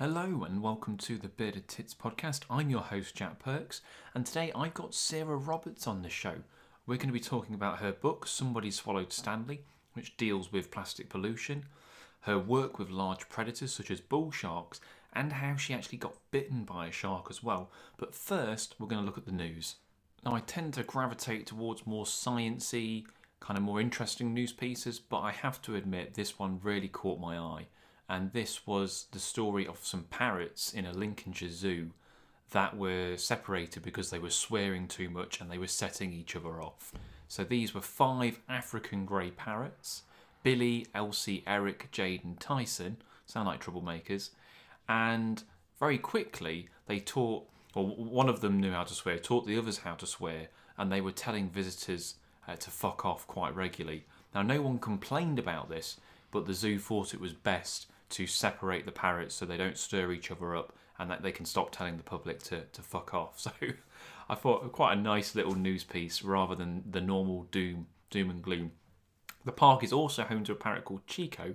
Hello and welcome to the bitten podcast. I'm your host Jack Perks, and today I've got Sarah Roberts on the show. We're going to be talking about her book Somebody Swallowed Stanley, which deals with plastic pollution, her work with large predators such as bull sharks, and how she actually got bitten by a shark as well. But first, we're going to look at the news. Now, I tend to gravitate towards more sciencey, kind of more interesting news pieces, but I have to admit this one really caught my eye. And this was the story of some parrots in a Lincolnshire zoo that were separated because they were swearing too much and they were setting each other off. So these were 5 African grey parrots: Billy, Elsie, Eric, Jade and Tyson. Sound like troublemakers. And very quickly they taught, or one of them knew how to swear, taught the others how to swear, and they were telling visitors to fuck off quite regularly. Now, no one complained about this, but the zoo thought it was best to separate the parrots so they don't stir each other up and that they can stop telling the public to fuck off. So I thought quite a nice little news piece rather than the normal doom and gloom. The park is also home to a parrot called Chico,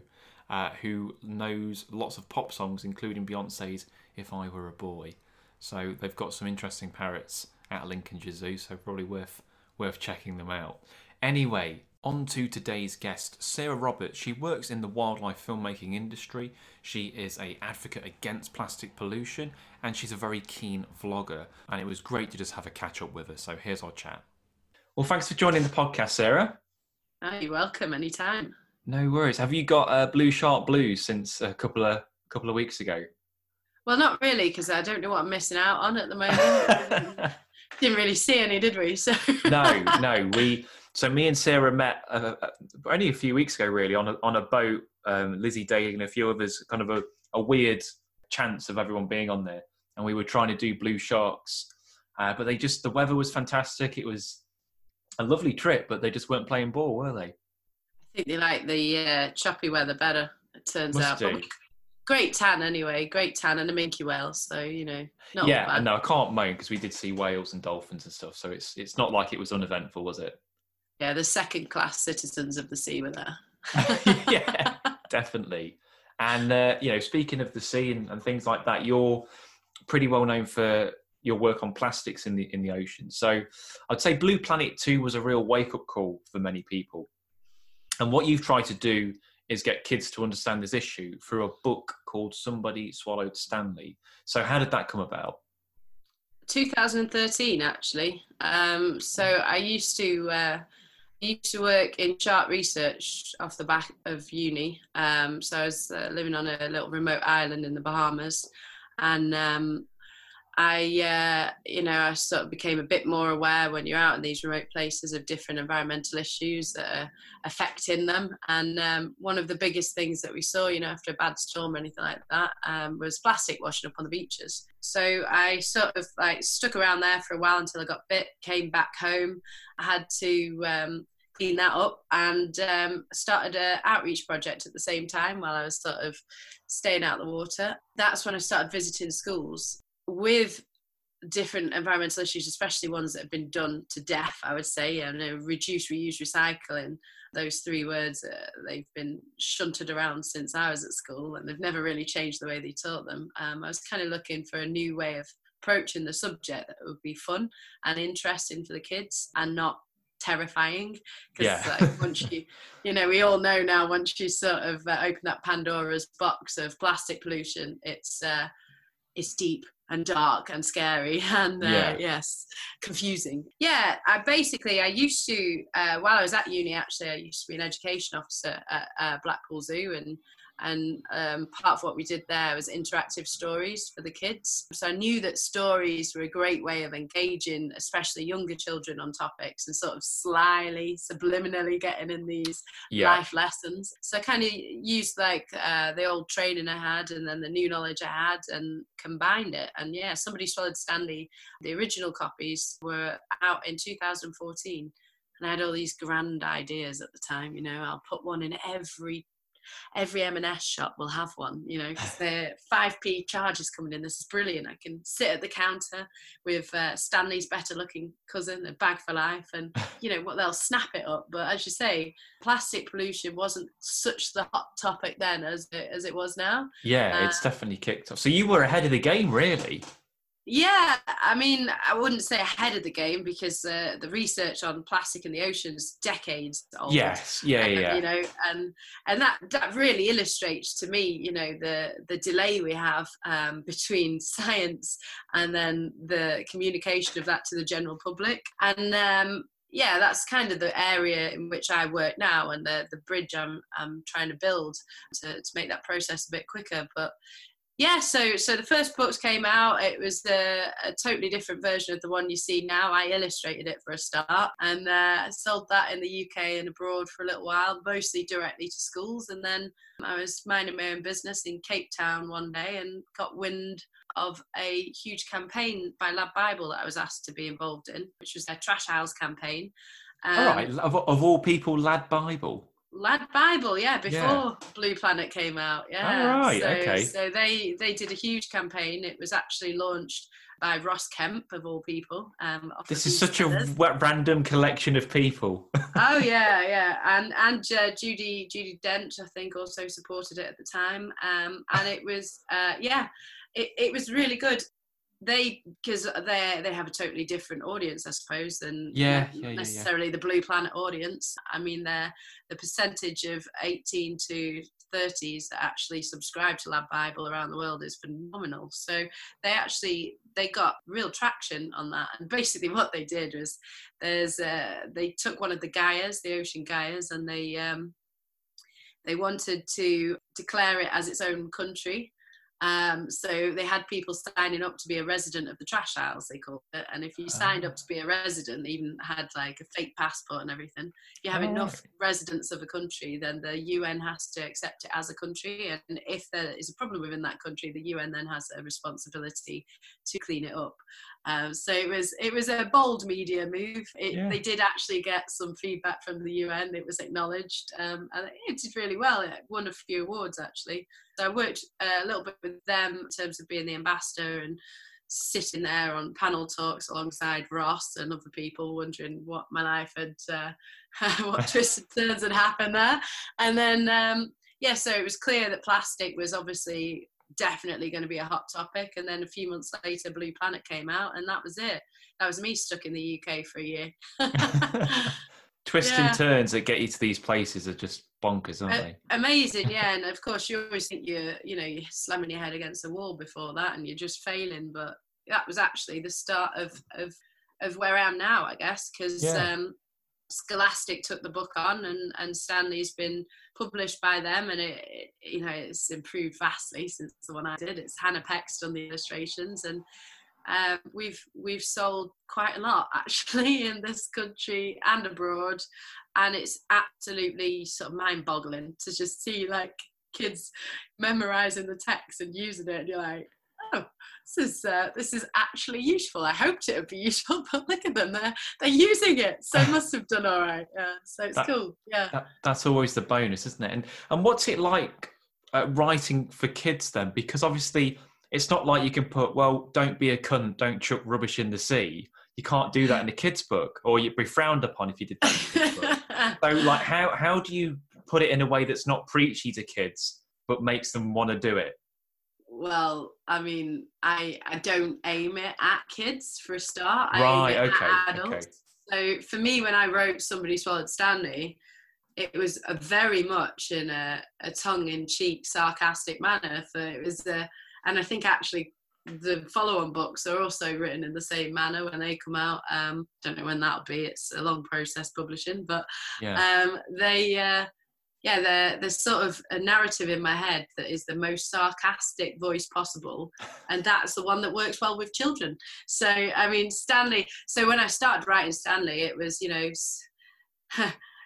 who knows lots of pop songs, including Beyonce's If I Were a Boy. So they've got some interesting parrots at Lincolnshire Zoo, so probably worth checking them out. Anyway, on to today's guest, Sarah Roberts. She works in the wildlife filmmaking industry. She is an advocate against plastic pollution, and she's a very keen vlogger. And it was great to just have a catch up with her. So here's our chat. Well, thanks for joining the podcast, Sarah. Oh, you're welcome, anytime. No worries. Have you got Blue Shark Blues since a couple of weeks ago? Well, not really, because I don't know what I'm missing out on at the moment. Didn't really see any, did we? So No. So me and Sarah met only a few weeks ago, really, on a boat. Lizzie Day and a few others, kind of a weird chance of everyone being on there, and we were trying to do blue sharks, but the weather was fantastic. It was a lovely trip, but they just weren't playing ball, were they? I think they like the choppy weather better, it turns out. Do. Great tan anyway, great tan and a minke whale, so, not yeah, bad. And no, I can't moan because we did see whales and dolphins and stuff, so it's not like it was uneventful, was it? Yeah, the second-class citizens of the sea were there. Yeah, definitely. And, speaking of the sea and things like that, you're pretty well known for your work on plastics in the ocean. So I'd say Blue Planet 2 was a real wake-up call for many people. And what you've tried to do is get kids to understand this issue through a book called Somebody Swallowed Stanley. So how did that come about? 2013, actually. So I used to work in shark research off the back of uni. So I was living on a little remote island in the Bahamas, and I sort of became a bit more aware when you're out in these remote places of different environmental issues that are affecting them. And one of the biggest things that we saw, after a bad storm or anything like that, was plastic washing up on the beaches. So I sort of stuck around there for a while until I got bit, came back home. I had to clean that up and started an outreach project at the same time while I was sort of staying out of the water. That's when I started visiting schools with different environmental issues, especially ones that have been done to death, I would say. Reduce, reuse, recycling, those 3 words, they've been shunted around since I was at school, and they've never really changed the way they taught them. I was kind of looking for a new way of approaching the subject that would be fun and interesting for the kids and not terrifying, because once we all know now, once you sort of open that Pandora's box of plastic pollution, it's deep and dark and scary and yes, confusing. I used to while I was at uni, actually I used to be an education officer at Blackpool Zoo, and part of what we did there was interactive stories for the kids. So I knew that stories were a great way of engaging especially younger children on topics and sort of slyly, subliminally getting in these life lessons. So I kind of used the old training I had and then the new knowledge I had and combined it. And Somebody Swallowed Stanley, the original copies were out in 2014. And I had all these grand ideas at the time, I'll put one in every every M&S shop will have one, you know, because they're 5p charges coming in. This is brilliant. I can sit at the counter with Stanley's better looking cousin, a bag for life, and you know what, they'll snap it up. But as you say, plastic pollution wasn't such the hot topic then as it was now. Yeah, it's definitely kicked off. So you were ahead of the game, really. Yeah, I mean, I wouldn't say ahead of the game, because the research on plastic in the ocean is decades old. Yes, yeah. You know, and that really illustrates to me, you know, the delay we have between science and then the communication of that to the general public. And yeah, that's kind of the area in which I work now, and the bridge I'm trying to build to make that process a bit quicker. But yeah, so the first books came out. It was a totally different version of the one you see now. I illustrated it for a start, and sold that in the UK and abroad for a little while, mostly directly to schools. And then I was minding my own business in Cape Town one day and got wind of a huge campaign by Lad Bible that I was asked to be involved in, which was their Trash House campaign. All right, of all people, Lad Bible. Lad Bible, yeah, before Blue Planet came out, yeah. All right, so, okay. So they did a huge campaign. It was actually launched by Ross Kemp, of all people. This is such a random collection of people. Oh yeah, and Judy Dent, I think, also supported it at the time. And it was it was really good. Because they have a totally different audience, I suppose, than necessarily the Blue Planet audience. I mean, the percentage of 18 to 30s that actually subscribe to Lad Bible around the world is phenomenal. So they got real traction on that. And basically what they did was they took one of the Gaias, the ocean Gaias, and they wanted to declare it as its own country. So they had people signing up to be a resident of the Trash House, they called it. And if you signed up to be a resident, they even had like a fake passport and everything. If you have enough residents of a country, then the UN has to accept it as a country. And if there is a problem within that country, the UN then has a responsibility to clean it up. So it was a bold media move. They did actually get some feedback from the UN. It was acknowledged, and it did really well. It won a few awards, actually. So I worked a little bit with them in terms of being the ambassador and sitting there on panel talks alongside Ross and other people, wondering what my life had, what twists and turns had happened there. And then, so it was clear that plastic was obviously definitely going to be a hot topic. And then a few months later, Blue Planet came out, and that was it. That was me stuck in the UK for a year. Twists and turns that get you to these places are just bonkers, aren't they? Amazing, yeah. And of course, you always think you're slamming your head against the wall before that, and you're just failing. But that was actually the start of where I am now, I guess, because Scholastic took the book on, and Stanley's been published by them, and it's improved vastly since the one I did. It's Hannah Peck's done the illustrations, and we've sold quite a lot actually in this country and abroad, and it's absolutely sort of mind-boggling to just see like kids memorizing the text and using it, and you're like, oh, this is actually useful. I hoped it would be useful, but look at them, they're using it, so it must have done all right. So it's cool. That's always the bonus, isn't it? And what's it like writing for kids then? Because obviously it's not like you can put, well, don't be a cunt, don't chuck rubbish in the sea. You can't do that in a kid's book, or you'd be frowned upon if you did that in a kid's book. So like how do you put it in a way that's not preachy to kids but makes them want to do it? Well, I mean, I don't aim it at kids for a start. Right, I aim it okay, at adults. Okay. So for me, when I wrote Somebody Swallowed Stanley, it was very much in a tongue-in-cheek, sarcastic manner. And I think actually the follow-on books are also written in the same manner when they come out. Don't know when that'll be. It's a long process publishing, but there's sort of a narrative in my head that is the most sarcastic voice possible, and that's the one that works well with children. So I mean, Stanley. So when I started writing Stanley, it was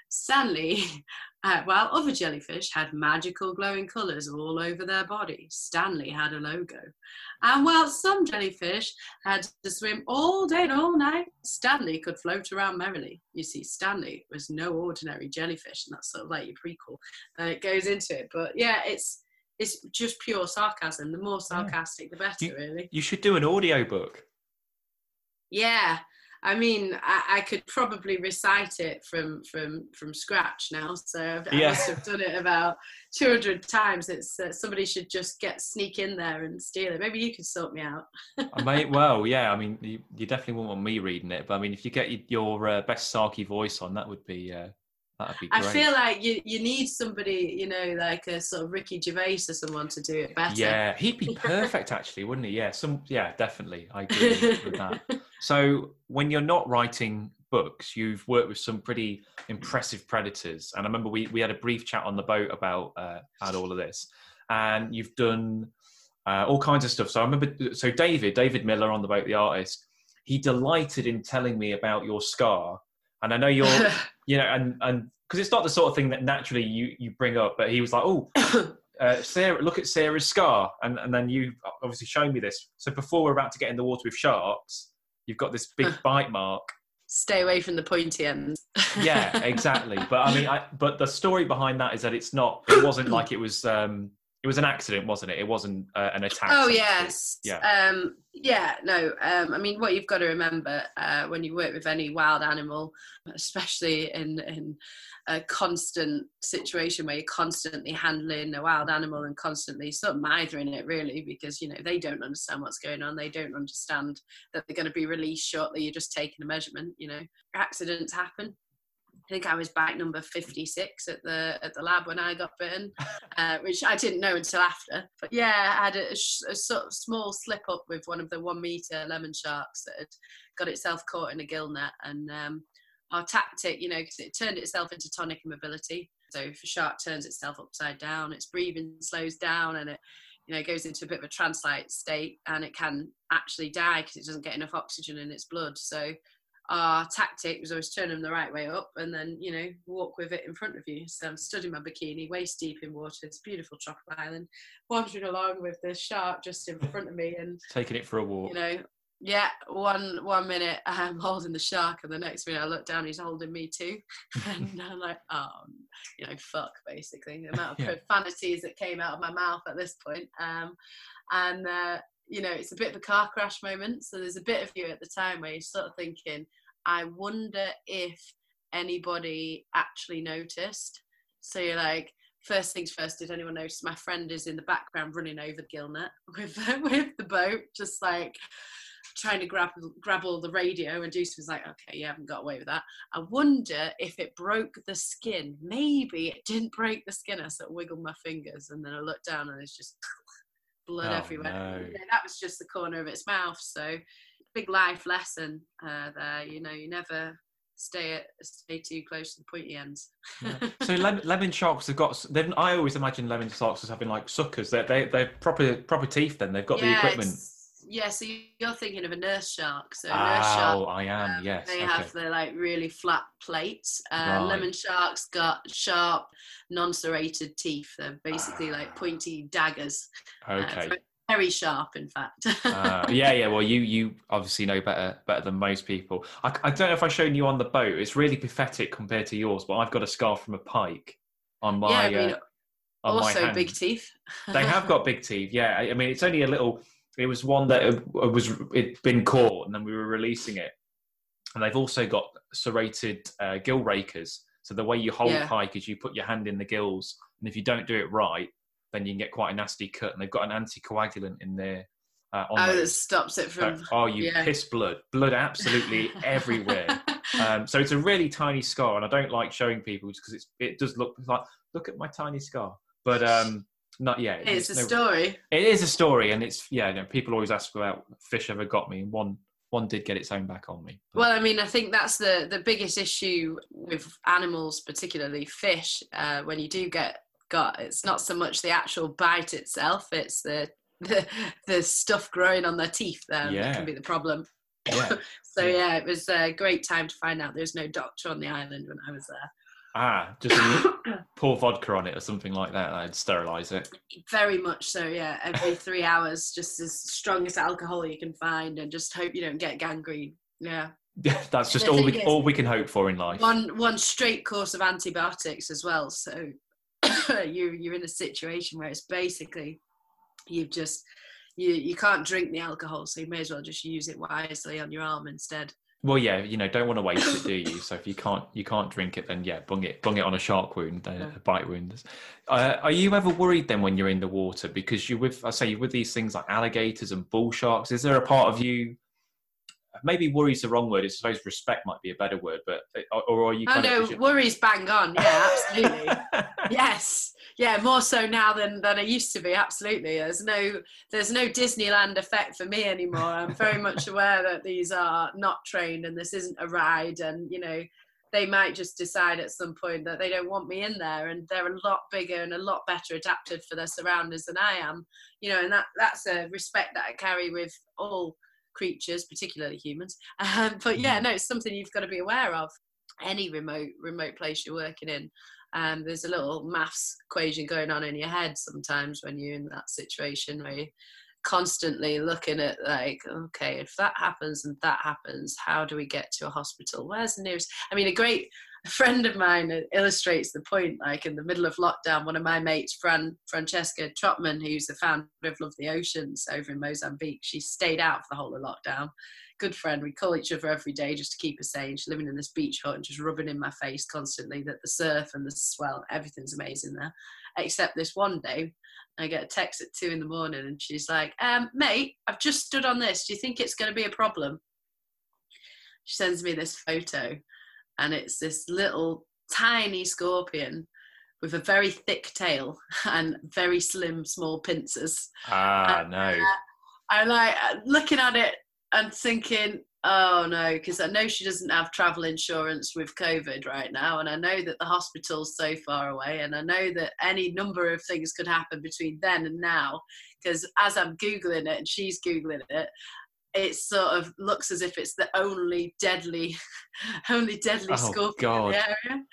Stanley, While other jellyfish had magical glowing colours all over their body, Stanley had a logo. And while some jellyfish had to swim all day and all night, Stanley could float around merrily. You see, Stanley was no ordinary jellyfish, and that's sort of like your prequel. And it goes into it. But yeah, it's just pure sarcasm. The more sarcastic, the better, really. You should do an audiobook. Yeah. I mean, I could probably recite it from scratch now. So I must have done it about 200 times. It's somebody should just sneak in there and steal it. Maybe you could sort me out. Well, yeah. I mean, you definitely won't want me reading it, but I mean, if you get your best Sarky voice on, that'd be great. I feel like you need somebody, you know, like a sort of Ricky Gervais or someone to do it better. Yeah, he'd be perfect actually, wouldn't he? Yeah, definitely. I agree with that. So when you're not writing books, you've worked with some pretty impressive predators. And I remember we had a brief chat on the boat about all of this. And you've done all kinds of stuff. So I remember, David Miller on the boat, the artist, he delighted in telling me about your scar. And I know you're, you know, and because it's not the sort of thing that naturally you bring up, but he was like, oh, Sarah, look at Sarah's scar. And then you obviously showed me this. So before we're about to get in the water with sharks, you've got this big bite mark. Stay away from the pointy ends. Yeah, exactly. But I mean, but the story behind that is that it wasn't like it was an accident, wasn't it? It wasn't an attack. Oh, yes. Yeah. I mean, what you've got to remember when you work with any wild animal, especially in a constant situation where you're constantly handling a wild animal and constantly sort of mithering it, really, because, you know, they don't understand what's going on. They don't understand that they're going to be released shortly. You're just taking a measurement, you know. Accidents happen. I think I was bite number 56 at the lab when I got bitten, which I didn't know until after. But yeah, I had a sort of small slip up with one of the 1 meter lemon sharks that had got itself caught in a gill net. And our tactic, you know, because it turned itself into tonic immobility. So if a shark turns itself upside down, its breathing slows down and it, you know, goes into a bit of a trance-like state, and it can actually die because it doesn't get enough oxygen in its blood. So our tactic was always turn them the right way up and then, you know, walk with it in front of you. So I'm stood in my bikini, waist deep in water. It's a beautiful tropical island, wandering along with the shark just in front of me and taking it for a walk. You know, yeah. One minute I'm holding the shark, and the next minute I look down, he's holding me too. And I'm like, oh, you know, fuck, basically. The amount of profanities that came out of my mouth at this point. You know, it's a bit of a car crash moment. So there's a bit of you at the time where you're sort of thinking, I wonder if anybody actually noticed. So you're like, first things first, did anyone notice? My friend is in the background running over the gill net with the boat, just like trying to grab all the radio, and Deuce was like, okay, you haven't got away with that. I wonder if it broke the skin. Maybe it didn't break the skin. I sort of wiggled my fingers, and then I looked down and it's just blood everywhere. No. You know, that was just the corner of its mouth. So big life lesson there. You know, you never stay too close to the pointy ends. Yeah. So lemon sharks have got. I always imagine lemon sharks as having like suckers. They're proper teeth. Then they've got the equipment. Yeah, so you're thinking of a nurse shark. So nurse shark, I am. Yes, they have the like really flat plates. Lemon sharks got sharp, non-serrated teeth. They're basically like pointy daggers. Okay. Very sharp, in fact. Yeah. Well, you obviously know better than most people. I don't know if I've shown you on the boat. It's really pathetic compared to yours, but I've got a scar from a pike on my. Yeah, also my big teeth. They have got big teeth. Yeah, I mean it's only a little. It was one that it'd been caught, and then we were releasing it. And they've also got serrated gill rakers. So the way you hold pike is you put your hand in the gills, and if you don't do it right, then you can get quite a nasty cut. And they've got an anticoagulant in there. That stops it from... piss blood absolutely everywhere. So it's a really tiny scar, and I don't like showing people because it does look at my tiny scar. But not yet. It's a story. It is a story, and it's people always ask about fish ever got me, and one did get its own back on me. But. Well, I mean, I think that's the biggest issue with animals, particularly fish. When you do get it's not so much the actual bite itself; it's the stuff growing on their teeth that can be the problem. Yeah. So it was a great time to find out there's no doctor on the island when I was there. Just pour vodka on it or something like that. I'd sterilise it. Very much so, yeah. Every 3 hours, just as strongest alcohol you can find, and just hope you don't get gangrene. Yeah. That's just The thing is, all we can hope for in life. One straight course of antibiotics as well. So you're in a situation where it's basically you can't drink the alcohol, so you may as well just use it wisely on your arm instead. Well, yeah, don't want to waste it, do you? So if you can't drink it, then yeah, bung it on a shark wound, a bite wound. Are you ever worried then when you're in the water, because you're with these things like alligators and bull sharks? Is there a part of you, maybe worry is the wrong word, I suppose respect might be a better word, but or are you kind of... No, worry's bang on. Yeah, absolutely. Yes. Yeah, more so now than I used to be. Absolutely. There's no Disneyland effect for me anymore. I'm very much aware that these are not trained and this isn't a ride, and they might just decide at some point that they don't want me in there, and they're a lot bigger and a lot better adapted for their surroundings than I am. And that's a respect that I carry with all creatures, particularly humans. But yeah, no, it's something you've got to be aware of. Any remote place you're working in, there's a little maths equation going on in your head sometimes when you're in that situation where you're constantly looking at, like, okay, if that happens and that happens, how do we get to a hospital? Where's the nearest? I mean, a great friend of mine illustrates the point. Like, in the middle of lockdown, one of my mates, Francesca Trotman, who's the founder of Love the Oceans over in Mozambique, she stayed out for the whole of lockdown. Good friend. We call each other every day just to keep her sane. She's living in this beach hut and just rubbing in my face constantly that the surf and the swell, everything's amazing there. Except this one day, I get a text at 2 a.m. and she's like, mate, I've just stood on this. Do you think it's going to be a problem? She sends me this photo, and it's this little tiny scorpion with a very thick tail and very slim, small pincers. No. I'm like looking at it and thinking, oh no, because I know she doesn't have travel insurance with COVID right now, and I know that the hospital's so far away, and I know that any number of things could happen between then and now, because as I'm Googling it and she's Googling it, it sort of looks as if it's the only deadly scorpion in the area.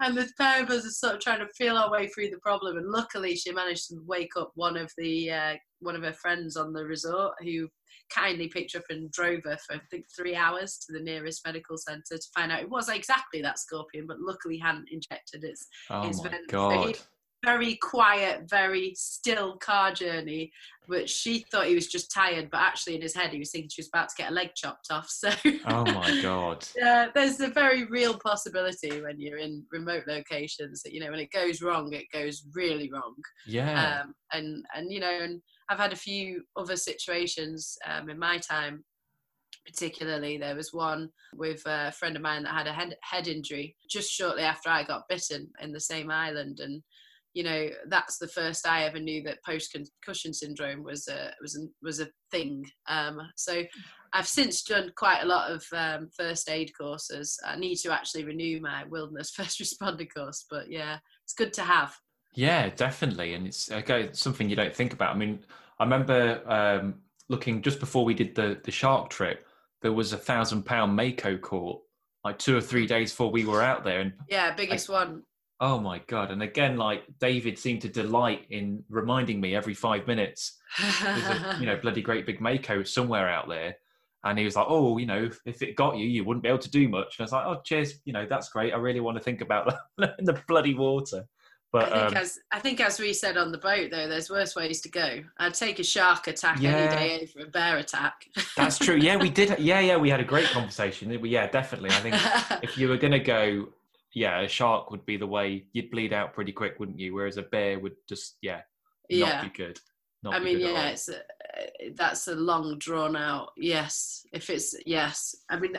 And the pair of us are sort of trying to feel our way through the problem. And luckily she managed to wake up one of her friends on the resort, who kindly picked her up and drove her for, I think, 3 hours to the nearest medical centre to find out it was exactly that scorpion, but luckily hadn't injected its venom. God. So very quiet, very still car journey, which she thought he was just tired, but actually in his head he was thinking she was about to get a leg chopped off. So oh my God. There's a very real possibility when you're in remote locations that, when it goes wrong, it goes really wrong. Yeah. And I've had a few other situations in my time. Particularly, there was one with a friend of mine that had a head injury just shortly after I got bitten in the same island, and that's the first I ever knew that post-concussion syndrome was a thing. So I've since done quite a lot of first aid courses. I need to actually renew my wilderness first responder course, but yeah, it's good to have. Yeah, definitely, and it's something you don't think about. I mean, I remember looking just before we did the shark trip. There was £1,000 Mako caught like 2 or 3 days before we were out there, and biggest one. Oh my God. And again, like, David seemed to delight in reminding me every 5 minutes, there's a bloody great big Mako somewhere out there. And he was like, oh, if it got you, you wouldn't be able to do much. And I was like, oh, cheers. That's great. I really want to think about that in the bloody water. But I think as we said on the boat, though, there's worse ways to go. I'd take a shark attack any day over a bear attack. That's true. Yeah, we did. Yeah, we had a great conversation. Yeah, definitely. I think if you were going to go, a shark would be the way. You'd bleed out pretty quick, wouldn't you? Whereas a bear would just, not be good. That's a long drawn out. Yes. I mean,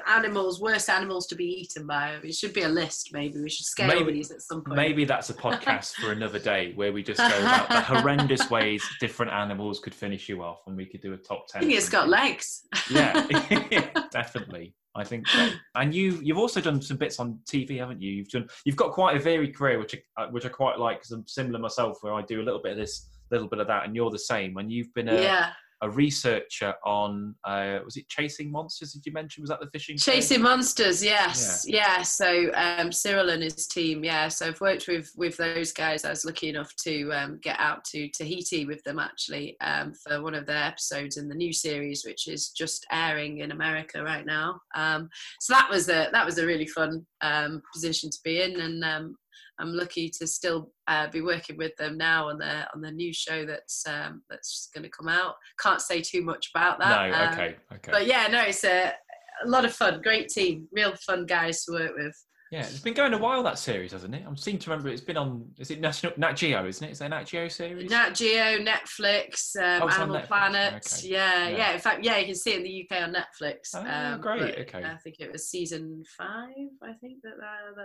worst animals to be eaten by. It should be a list. Maybe we should scale these at some point. Maybe that's a podcast for another day where we just go about the horrendous ways different animals could finish you off, and we could do a top 10. I think it's got legs. Yeah, definitely. I think so. And you've also done some bits on TV, haven't you? You've got quite a varied career, which I quite like, because I'm similar myself, where I do a little bit of this, a little bit of that, and you're the same. When you've been a researcher on, was it Chasing Monsters? Did you mention? Was that the fishing show? Chasing Monsters, yes. Yeah. So Cyril and his team, so I've worked with those guys. I was lucky enough to get out to Tahiti with them, actually, for one of their episodes in the new series, which is just airing in America right now. So that was a really fun position to be in, and I'm lucky to still be working with them now on the new show that's going to come out. Can't say too much about that. No, okay. But yeah, no, it's a lot of fun. Great team, real fun guys to work with. Yeah, it's been going a while, that series, hasn't it? I seem to remember it's been on. Is it Nat Geo? Isn't it? Is that a Nat Geo series? Nat Geo, Netflix, Animal Netflix. Planet. Okay. Yeah. In fact, you can see it in the UK on Netflix. Oh, great. Okay. I think it was season 5. I think that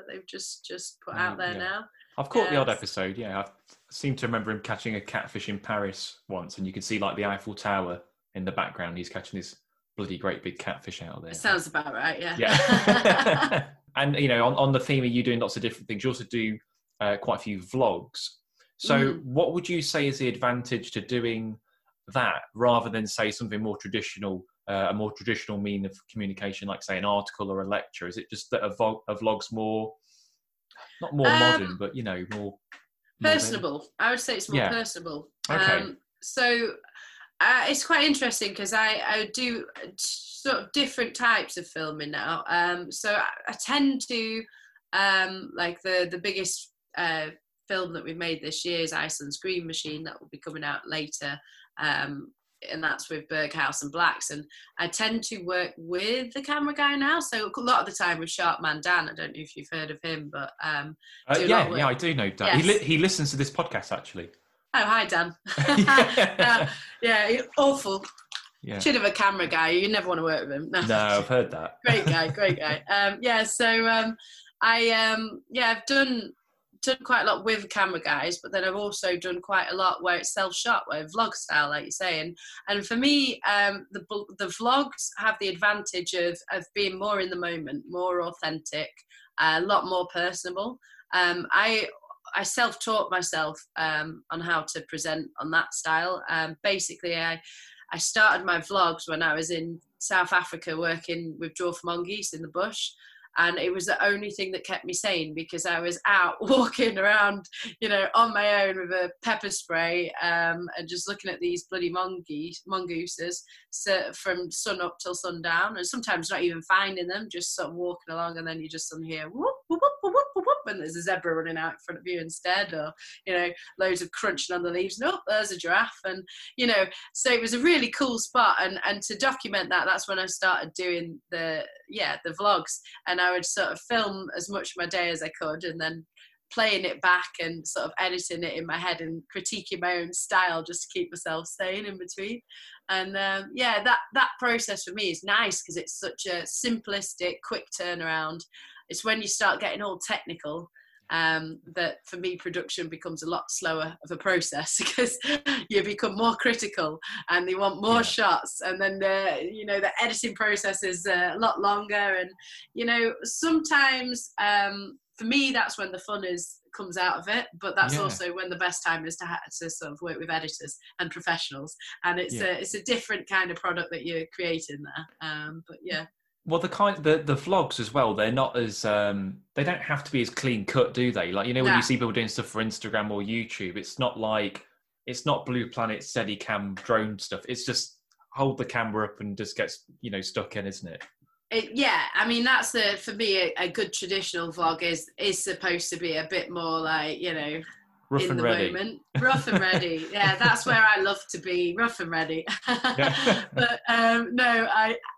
they've just put out there now. I've caught the odd episode. Yeah, I seem to remember him catching a catfish in Paris once, and you can see like the Eiffel Tower in the background. He's catching this bloody great big catfish out there. It sounds about right. Yeah. Yeah. And on the theme of you doing lots of different things, you also do quite a few vlogs. So what would you say is the advantage to doing that rather than say something more traditional, a more traditional mean of communication, like say an article or a lecture? Is it just that a vlog's more, not more modern, but more personable? Modern? I would say it's more personable. Okay. So it's quite interesting because I do sort of different types of filming now. So I tend to like the biggest film that we've made this year is Iceland's Green Machine, that will be coming out later, and that's with Berghaus and Blacks. And I tend to work with the camera guy now, so a lot of the time with Sharpman Dan. I don't know if you've heard of him, but I do know Dan. Yes. He listens to this podcast, actually. Oh, hi Dan. Awful. Yeah. Should have a camera guy. You never want to work with him. No, I've heard that. Great guy. I've done quite a lot with camera guys, but then I've also done quite a lot where it's self-shot, where vlog style, like you say. And for me, the vlogs have the advantage of being more in the moment, more authentic, a lot more personable. I self-taught myself on how to present on that style. Basically, I started my vlogs when I was in South Africa working with dwarf mongoose in the bush. And it was the only thing that kept me sane, because I was out walking around, on my own with a pepper spray, and just looking at these bloody mongooses from sun up till sundown, and sometimes not even finding them, just sort of walking along, and then you just suddenly hear whoop, whoop, whoop, whoop, whoop, whoop, and there's a zebra running out in front of you instead, or, loads of crunching on the leaves, and there's a giraffe, and, so it was a really cool spot, and to document that's when I started doing the vlogs, and I would sort of film as much of my day as I could, and then playing it back and sort of editing it in my head and critiquing my own style just to keep myself sane in between. And that process for me is nice because it's such a simplistic, quick turnaround. It's when you start getting all technical that for me production becomes a lot slower of a process, because you become more critical and you want more shots, and then the editing process is a lot longer, and sometimes for me that's when the fun comes out of it, but that's also when the best time is to sort of work with editors and professionals, and it's a different kind of product that you're creating there. But yeah. Well, the vlogs as well, they're not as they don't have to be as clean cut, do they? Like, when you see people doing stuff for Instagram or YouTube, it's not Blue Planet Steadicam drone stuff. It's just hold the camera up and just gets stuck in, isn't it? I mean, that's for me a good traditional vlog is supposed to be a bit more like rough in and the ready. moment. Rough and ready. Yeah, that's where I love to be, rough and ready. But no,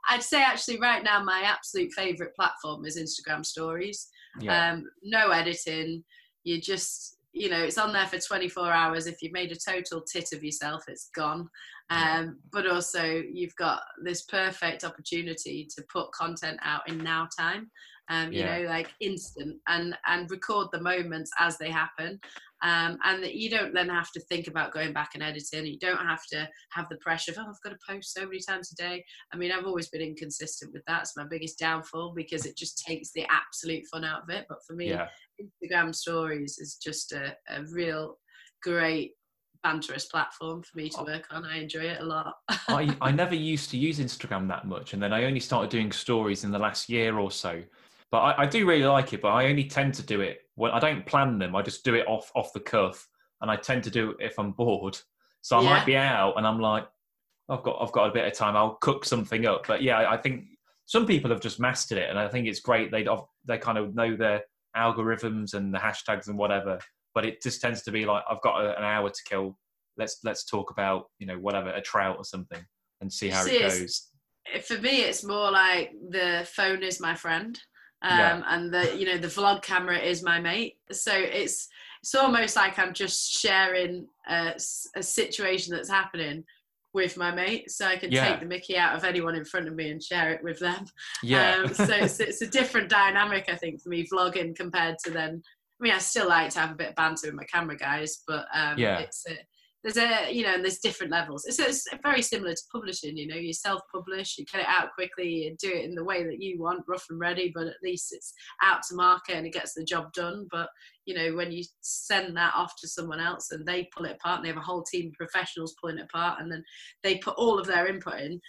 I'd say actually right now my absolute favourite platform is Instagram stories. No editing. You just, it's on there for 24 hours. If you've made a total tit of yourself, it's gone. But also you've got this perfect opportunity to put content out in now time. Like instant, and record the moments as they happen, and that you don't then have to think about going back and editing. You don't have to have the pressure of, I've got to post so many times a day. I mean, I've always been inconsistent with that. It's my biggest downfall, because it just takes the absolute fun out of it. But for me, Instagram stories is just a real great banterous platform for me to work on. I enjoy it a lot. I never used to use Instagram that much, and then I only started doing stories in the last year or so. But I do really like it, but I only tend to do it when I don't plan them. I just do it off the cuff, and I tend to do it if I'm bored. So I might be out, and I'm like, I've got a bit of time. I'll cook something up. But yeah, I think some people have just mastered it, and I think it's great. They kind of know their algorithms and the hashtags and whatever. But it just tends to be like, I've got an hour to kill. Let's talk about, whatever, a trout or something, and see how it goes. For me, it's more like the phone is my friend, and the vlog camera is my mate. So it's almost like I'm just sharing a situation that's happening with my mate, so I can take the mickey out of anyone in front of me and share it with them. So it's a different dynamic, I think, for me vlogging compared to then. I mean, I still like to have a bit of banter with my camera guys, but there's different levels. It's very similar to publishing. You self-publish, you get it out quickly, you do it in the way that you want, rough and ready, but at least it's out to market and it gets the job done. But when you send that off to someone else and they pull it apart, and they have a whole team of professionals pulling it apart, and then they put all of their input in,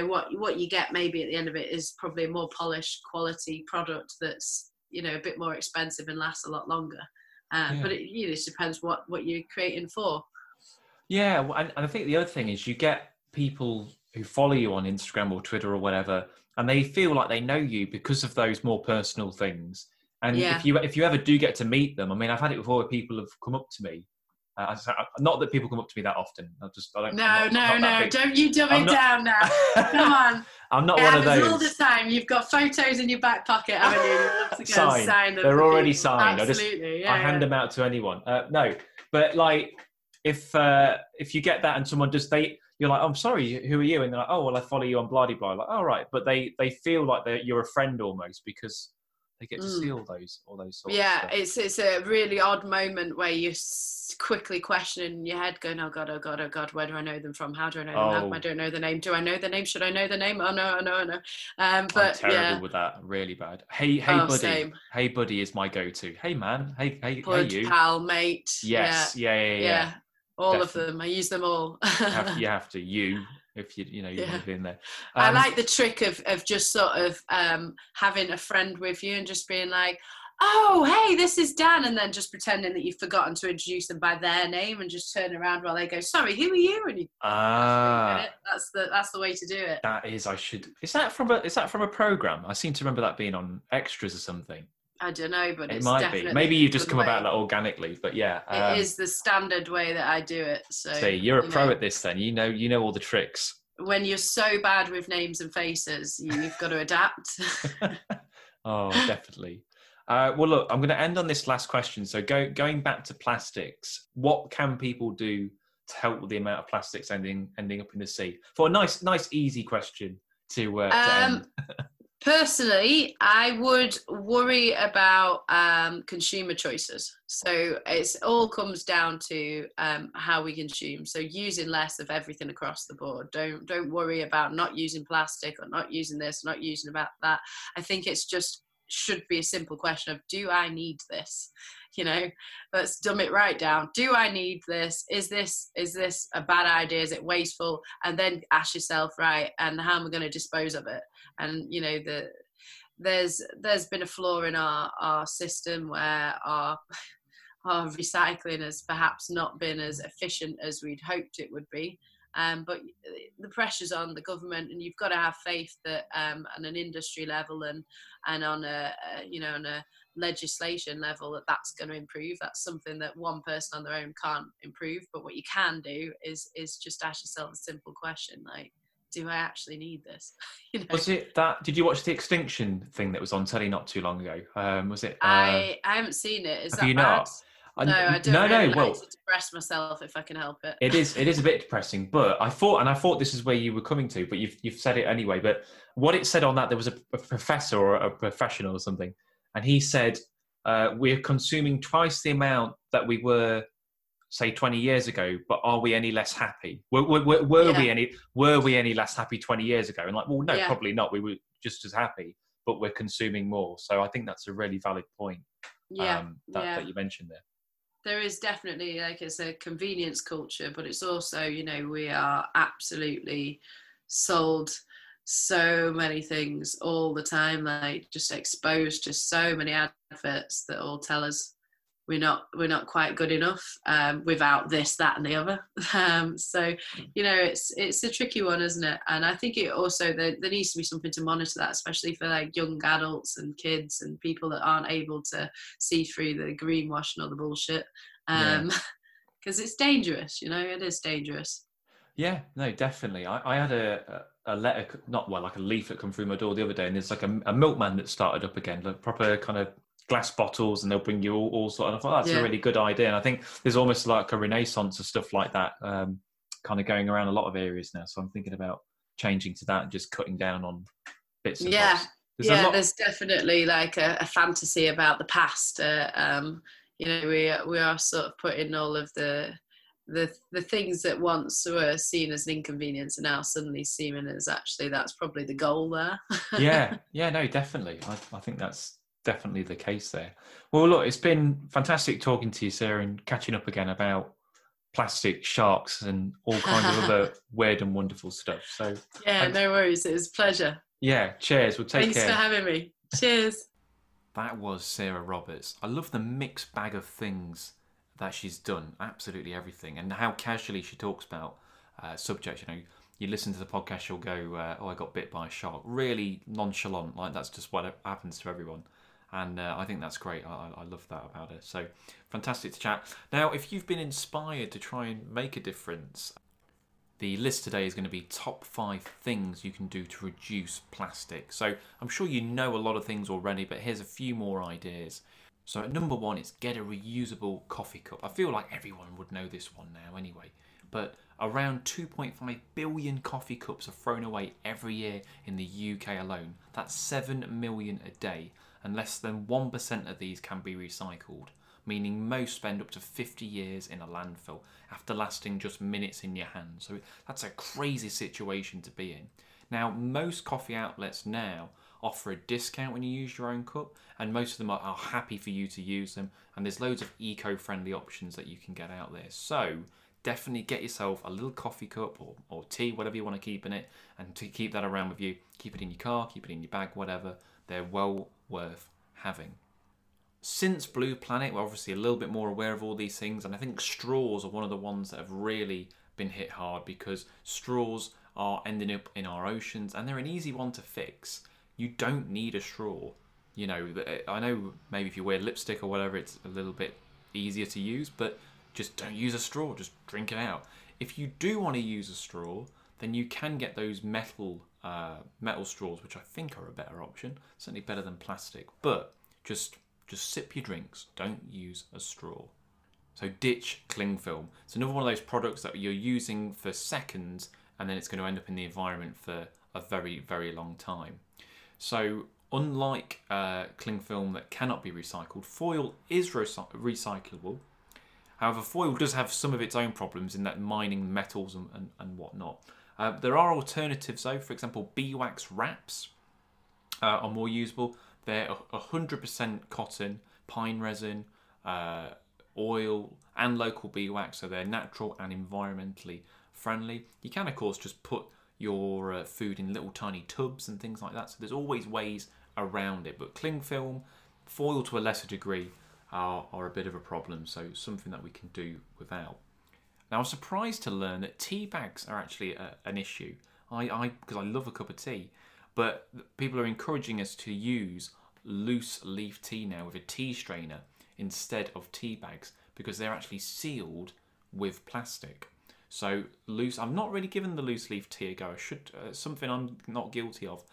what you get maybe at the end of it is probably a more polished quality product that's a bit more expensive and lasts a lot longer. But it just depends what you're creating for. Yeah, and I think the other thing is you get people who follow you on Instagram or Twitter or whatever, and they feel like they know you because of those more personal things. And if you ever do get to meet them, I mean, I've had it before where people have come up to me. Not that people come up to me that often. I don't. No! Don't you dumb it down now. Come on. I'm not one of those. All the time. You've got photos in your back pocket, haven't you? You love to go and sign them. They're already signed. Absolutely. I hand them out to anyone. No, but like if you get that and someone you're like, oh, I'm sorry, who are you? And they're like, oh, well, I follow you on blah blah. Like, oh, right. But they feel like you're a friend almost because they get to see all those sorts of stuff. It's a really odd moment where you're quickly questioning in your head, going, oh God, where do I know them from? How do I know them? How come I don't know the name? Do I know the name? Should I know the name? Oh no. But I'm terrible with that, really bad. Hey buddy. Same. Hey buddy is my go-to. Hey man. Hey Bud, you. pal, mate. Yes. Yeah. All Definitely. Of them. I use them all. you have to. If you want to be in there. I like the trick of just sort of having a friend with you and just being like, oh, hey, this is Dan, and then just pretending that you've forgotten to introduce them by their name and just turn around while they go, sorry, who are you? And you that's the way to do it. That is, is that from a program? I seem to remember that being on Extras or something. I don't know, but it might be. Maybe you've just come about that organically, but yeah. It is the standard way that I do it. So see, you're a pro at this then. You know all the tricks. When you're so bad with names and faces, you've got to adapt. Oh, definitely. Well, look, I'm going to end on this last question. So going back to plastics, what can people do to help with the amount of plastics ending up in the sea? For a nice, easy question to end. Personally, I would worry about consumer choices. So it all comes down to how we consume. So using less of everything across the board. Don't worry about not using plastic or not using this, not using about that. I think it's just should be a simple question of, do I need this? Let's dumb it right down. Do I need this? Is this a bad idea? Is it wasteful? And then ask yourself, right, and how am I going to dispose of it? And there's been a flaw in our system where our recycling has perhaps not been as efficient as we'd hoped it would be. But the pressure's on the government, and you've got to have faith that on an industry level and on on a legislation level that's going to improve. That's something that one person on their own can't improve. But what you can do is just ask yourself a simple question like, do I actually need this? Was it that? Did you watch the Extinction thing that was on telly not too long ago? Was it? I haven't seen it. Is that you bad? Not? No, I don't really like to depress myself if I can help it. It is a bit depressing, but I thought this is where you were coming to, but you've said it anyway. But what it said on that, there was a professor or a professional or something, and he said, we're consuming twice the amount that we were, say, 20 years ago, but are we any less happy? Were we any less happy 20 years ago? And like, well, no, probably not. We were just as happy, but we're consuming more. So I think that's a really valid point that you mentioned there. there is definitely, like, it's a convenience culture, but it's also, you know, we are absolutely sold so many things all the time, like just exposed to so many adverts that all tell us we're not quite good enough, without this, that, and the other. So, you know, it's a tricky one, isn't it? And I think it also, there needs to be something to monitor that, especially for like young adults and kids and people that aren't able to see through the greenwashing or the bullshit. Yeah. Because it's dangerous, you know, it is dangerous. Yeah, no, definitely. I had a letter, not well, like a leaflet come through my door the other day, and there's like a milkman that started up again, like proper kind of glass bottles, and they'll bring you all sort of. And I thought that's a Yeah. really good idea, and I think there's almost like a renaissance of stuff like that, kind of going around a lot of areas now. So I'm thinking about changing to that and just cutting down on bits and Yeah. bobs. There's a Yeah, lot. there's definitely like a fantasy about the past. You know, we are sort of putting all of the things that once were seen as an inconvenience are now suddenly seeming as actually that's probably the goal there. Yeah, no, definitely. I think that's definitely the case there. Well, look, it's been fantastic talking to you, Sarah, and catching up again about plastic sharks and all kinds of other weird and wonderful stuff. So, Yeah, thanks. no worries. It was a pleasure. Yeah, cheers. We'll take Thanks for care. having me. Cheers. That was Sarah Roberts. I love the mixed bag of things that she's done. Absolutely everything, and how casually she talks about subjects. You know, you listen to the podcast, she'll go, "Oh, I got bit by a shark." Really nonchalant, like that's just what happens to everyone. And I think that's great. I love that about her. So fantastic to chat. Now, if you've been inspired to try and make a difference, the list today is going to be top 5 things you can do to reduce plastic. So I'm sure you know a lot of things already, but here's a few more ideas. So at number 1, it's get a reusable coffee cup. I feel like everyone would know this one now anyway, but around 2.5 billion coffee cups are thrown away every year in the UK alone. That's 7 million a day, and less than 1% of these can be recycled, meaning most spend up to 50 years in a landfill after lasting just minutes in your hand. So that's a crazy situation to be in. Now, most coffee outlets now offer a discount when you use your own cup, and most of them are happy for you to use them, and there's loads of eco-friendly options that you can get out there. So definitely get yourself a little coffee cup or tea, whatever you want to keep in it, and to keep that around with you. Keep it in your car, keep it in your bag, whatever. They're well worth having. Since Blue Planet, we're obviously a little bit more aware of all these things, and I think straws are one of the ones that have really been hit hard, because straws are ending up in our oceans and they're an easy one to fix. You don't need a straw. You know, I know maybe if you wear lipstick or whatever, it's a little bit easier to use, but just don't use a straw, just drink it out. If you do want to use a straw, then you can get those metal straws, which I think are a better option, certainly better than plastic, but just sip your drinks, don't use a straw. So ditch cling film. It's another one of those products that you're using for seconds and then it's going to end up in the environment for a very, very long time. So unlike cling film that cannot be recycled, foil is recyclable. However, foil does have some of its own problems in that mining metals and whatnot. There are alternatives though. For example, beeswax wraps are more usable. They're 100% cotton, pine resin, oil, and local beeswax, so they're natural and environmentally friendly. You can, of course, just put your food in little tiny tubs and things like that, so there's always ways around it. But cling film, foil to a lesser degree, are a bit of a problem, so something that we can do without. Now, I was surprised to learn that tea bags are actually an issue. Because I love a cup of tea, but people are encouraging us to use loose leaf tea now with a tea strainer instead of tea bags, because they're actually sealed with plastic. So I'm not really given the loose leaf tea a go. I should, something I'm not guilty of.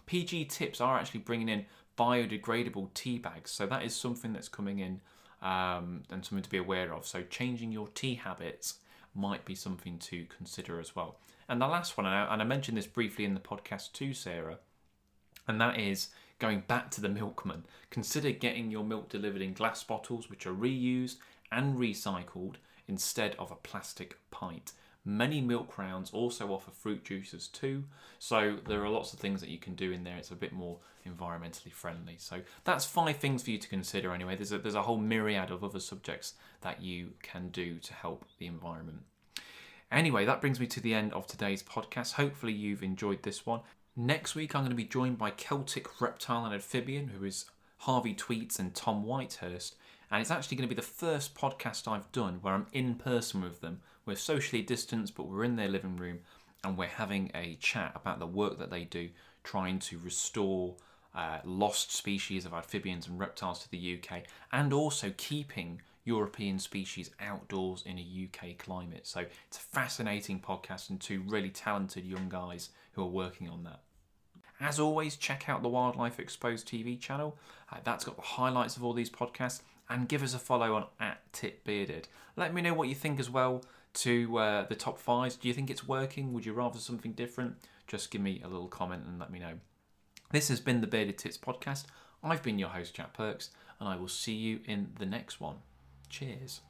PG Tips are actually bringing in biodegradable tea bags, so that is something that's coming in, and something to be aware of. So changing your tea habits might be something to consider as well. And the last one, and I mentioned this briefly in the podcast too, Sarah, and that is going back to the milkman. Consider getting your milk delivered in glass bottles, which are reused and recycled, instead of a plastic pint. Many milk rounds also offer fruit juices too, so there are lots of things that you can do in there. It's a bit more environmentally friendly. So that's 5 things for you to consider anyway. There's a whole myriad of other subjects that you can do to help the environment. Anyway, that brings me to the end of today's podcast. Hopefully you've enjoyed this one. Next week I'm going to be joined by Celtic reptile and amphibian, who is Harvey Tweets and Tom Whitehurst. And it's actually going to be the first podcast I've done where I'm in person with them. We're socially distanced, but we're in their living room and we're having a chat about the work that they do, trying to restore lost species of amphibians and reptiles to the UK, and also keeping European species outdoors in a UK climate. So it's a fascinating podcast and 2 really talented young guys who are working on that. As always, check out the Wildlife Exposed TV channel. That's got the highlights of all these podcasts. And give us a follow on @TitBearded. Let me know what you think as well to the top 5s. Do you think it's working? Would you rather something different? Just give me a little comment and let me know. This has been the Bearded Tits podcast. I've been your host, Jack Perks, and I will see you in the next one. Cheers.